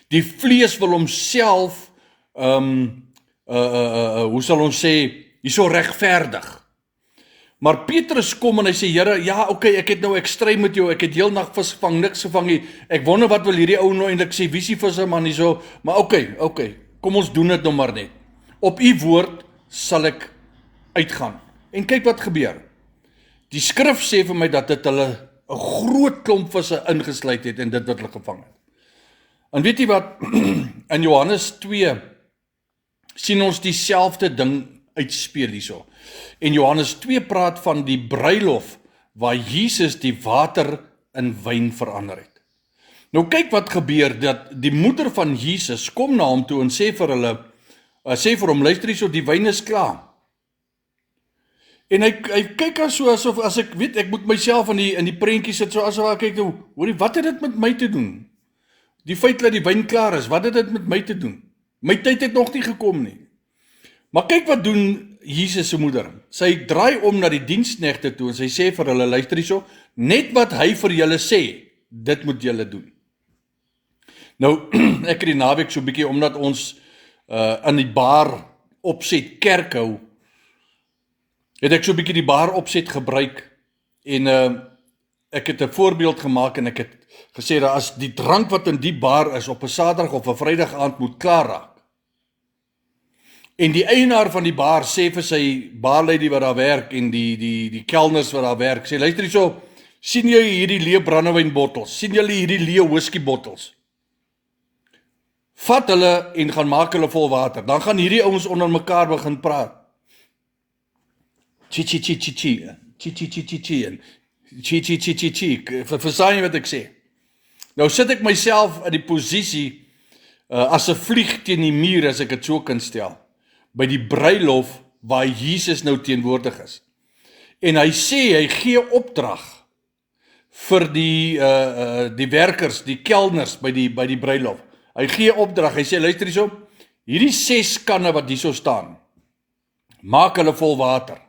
Die vlees wil homself, hoe sal ons sê, hierso regverdig. Maar Petrus kom en hy sê, Here, ja, okay, ek stry met jou, ek het heel nag vis gevang, niks gevang nie. Ek wonder wat wil hierdie ou nou eintlik sê, wie is die visserman hierso? Maar okay, kom ons doen dit nou maar net. Op u woord sal ek uitgaan. En kyk wat gebeur. Die skrif sê vir my dat dit hulle 'n groot klomp visse ingesluit het en dit wat hulle gevang het. En weet jy wat, in Johannes 2 sien ons dieselfde ding uitspeel hierso. En Johannes 2 praat van die bruilof waar Jesus die water in wyn verander het. Nou kyk wat gebeur, dat die moeder van Jesus kom na hom toe en sê vir hom, luister hierso, die wyn is klaar. En hy kyk aan so asof, as ek weet, ek moet myself in die prentjie sit, so asof ek kyk nou, hoorie, wat het dit met my te doen? Die feit dat die wyn klaar is, wat het dit met my te doen? My tyd het nog nie gekom nie. Maar kyk wat doen Jesus se moeder. Sy draai om na die diensknegte toe en sy sê vir hulle, luister hierso, net wat hy vir julle sê, dit moet julle doen. Nou, ek het die naweek so 'n bietjie, omdat ons in die bar opset kerk hou, het ek so 'n bietjie die bar opset gebruik en ek het 'n voorbeeld gemaak en ek het gesê dat as die drank wat in die bar is op 'n Saterdag of 'n Vrydag aand moet klaar raak. En die eienaar van die bar sê vir sy barlady wat daar werk en die kelners wat daar werk, sê luister hierso, sien jy hierdie leë brandewynbottels? Sien julle hierdie leë whisky bottels? Vat hulle en gaan maak hulle vol water. Dan gaan hierdie ouens onder mekaar begin praat. Chi. Verstaan jy wat ek sê? Nou sit ek myself in die posisie as 'n vlieg teen die muur, as ek dit so kan stel, by die bruilof waar Jesus nou teenwoordig is. En hy sê, hy gee opdrag vir die werkers, die kelners by die bruilof. Hy gee opdrag, hy sê, luister hierso, hierdie 6 kanne wat hierso staan, maak hulle vol water.